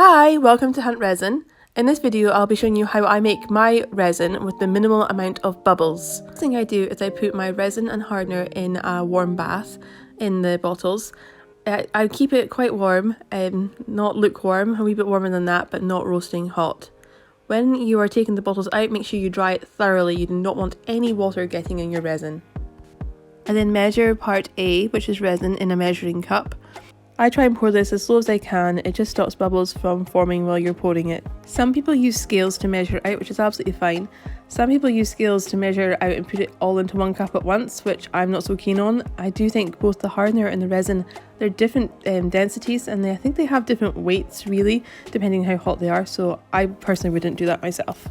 Hi, welcome to Hunt Resin. In this video I'll be showing you how I make my resin with the minimal amount of bubbles. The first thing I do is I put my resin and hardener in a warm bath in the bottles. I keep it quite warm, not lukewarm, a wee bit warmer than that, but not roasting hot. When you are taking the bottles out, make sure you dry it thoroughly. You do not want any water getting in your resin. I then measure part A, which is resin, in a measuring cup. I try and pour this as slow as I can, it just stops bubbles from forming while you're pouring it. Some people use scales to measure out, which is absolutely fine. Some people use scales to measure out and put it all into one cup at once, which I'm not so keen on. I do think both the hardener and the resin, they're different densities, and I think they have different weights really, depending on how hot they are, so I personally wouldn't do that myself.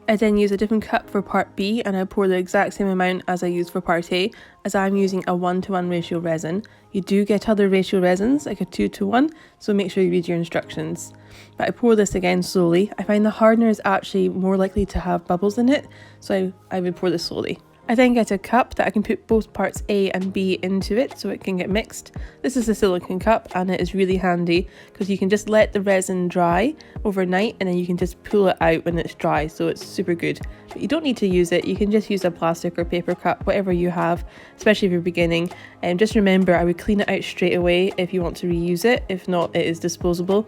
I then use a different cup for part B and I pour the exact same amount as I used for part A, as I'm using a 1:1 ratio resin. You do get other ratio resins, like a 2:1, so make sure you read your instructions. But I pour this again slowly. I find the hardener is actually more likely to have bubbles in it, so I would pour this slowly. I then get a cup that I can put both parts A and B into it so it can get mixed. This is a silicone cup and it is really handy because you can just let the resin dry overnight and then you can just pull it out when it's dry, so it's super good. But you don't need to use it, you can just use a plastic or paper cup, whatever you have, especially if you're beginning. And just remember, I would clean it out straight away if you want to reuse it, if not it is disposable.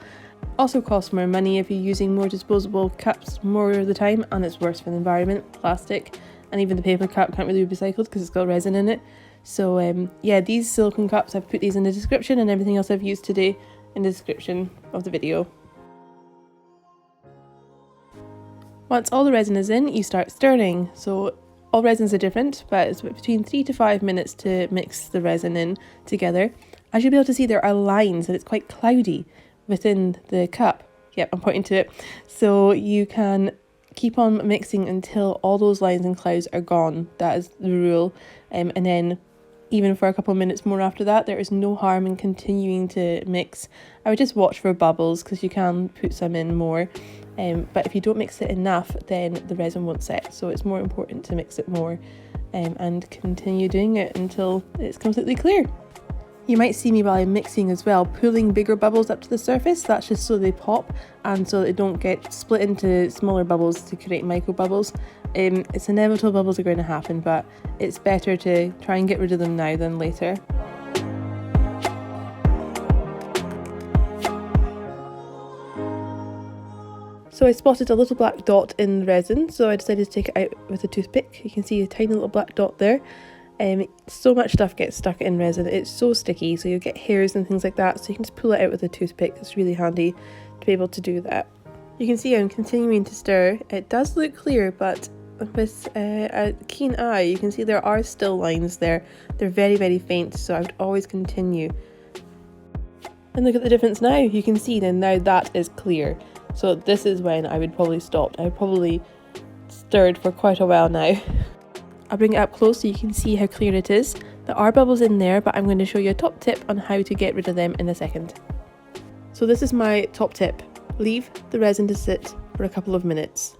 Also costs more money if you're using more disposable cups more of the time, and it's worse for the environment, plastic. And even the paper cup can't really be recycled because it's got resin in it. So yeah, these silicone cups, I've put these in the description, and everything else I've used today in the description of the video. Once all the resin is in, you start stirring. So all resins are different, but it's between 3 to 5 minutes to mix the resin in together. As you'll be able to see, there are lines and it's quite cloudy within the cup. Yep, I'm pointing to it. So you can keep on mixing until all those lines and clouds are gone. That is the rule. And then even for a couple of minutes more after that, there is no harm in continuing to mix. I would just watch for bubbles because you can put some in more. But if you don't mix it enough, then the resin won't set. So it's more important to mix it more and continue doing it until it's completely clear. You might see me while I'm mixing as well, pulling bigger bubbles up to the surface. That's just so they pop and so they don't get split into smaller bubbles to create micro bubbles. It's inevitable bubbles are going to happen, but it's better to try and get rid of them now than later. So I spotted a little black dot in the resin, so I decided to take it out with a toothpick. You can see a tiny little black dot there. So much stuff gets stuck in resin, it's so sticky, so you'll get hairs and things like that, so you can just pull it out with a toothpick. It's really handy to be able to do that. You can see I'm continuing to stir. It does look clear, but with a keen eye you can see there are still lines there. They're very, very faint, so I would always continue. And look at the difference now. You can see then now that is clear. So this is when I would probably stop. I probably stirred for quite a while now. I'll bring it up close so you can see how clear it is. There are bubbles in there, but I'm going to show you a top tip on how to get rid of them in a second. So this is my top tip. Leave the resin to sit for a couple of minutes.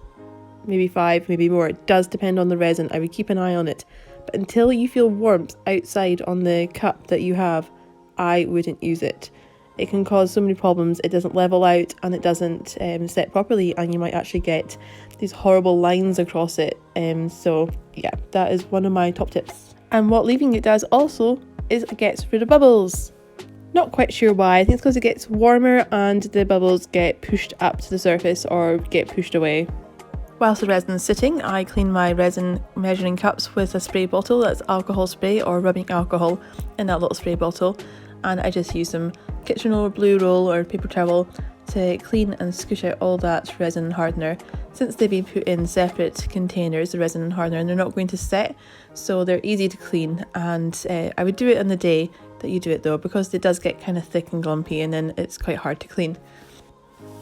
Maybe 5, maybe more. It does depend on the resin. I would keep an eye on it. But until you feel warmth outside on the cup that you have, I wouldn't use it. It can cause so many problems. It doesn't level out and it doesn't set properly, and you might actually get these horrible lines across it. So yeah, that is one of my top tips. And what leaving it does also is it gets rid of bubbles. Not quite sure why. I think it's because it gets warmer and the bubbles get pushed up to the surface or get pushed away. Whilst the resin is sitting, I clean my resin measuring cups with a spray bottle. That's alcohol spray or rubbing alcohol in that little spray bottle. And I just use some kitchen roll, blue roll or paper towel to clean and squish out all that resin and hardener. Since they've been put in separate containers, the resin and hardener, and they're not going to set, so they're easy to clean. And I would do it on the day that you do it though, because it does get kind of thick and glumpy and then it's quite hard to clean.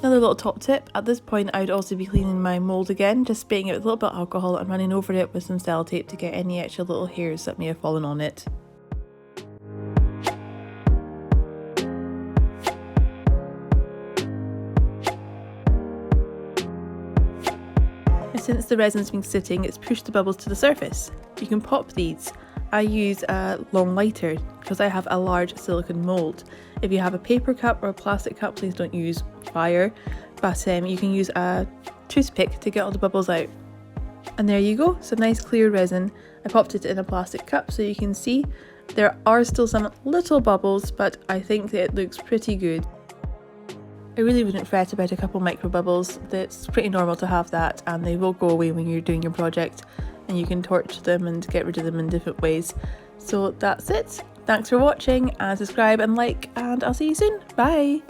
Another little top tip, at this point I would also be cleaning my mould again, just spraying it with a little bit of alcohol and running over it with some sellotape to get any extra little hairs that may have fallen on it. Since the resin's been sitting, it's pushed the bubbles to the surface. You can pop these I use a long lighter because I have a large silicone mould. If you have a paper cup or a plastic cup, please don't use fire, but you can use a toothpick to get all the bubbles out. And there you go, some nice clear resin. I popped it in a plastic cup so you can see there are still some little bubbles, but I think that it looks pretty good. I really wouldn't fret about a couple micro bubbles. That's pretty normal to have that, and they will go away when you're doing your project, and you can torch them and get rid of them in different ways. So that's it. Thanks for watching, and subscribe and like, and I'll see you soon. Bye!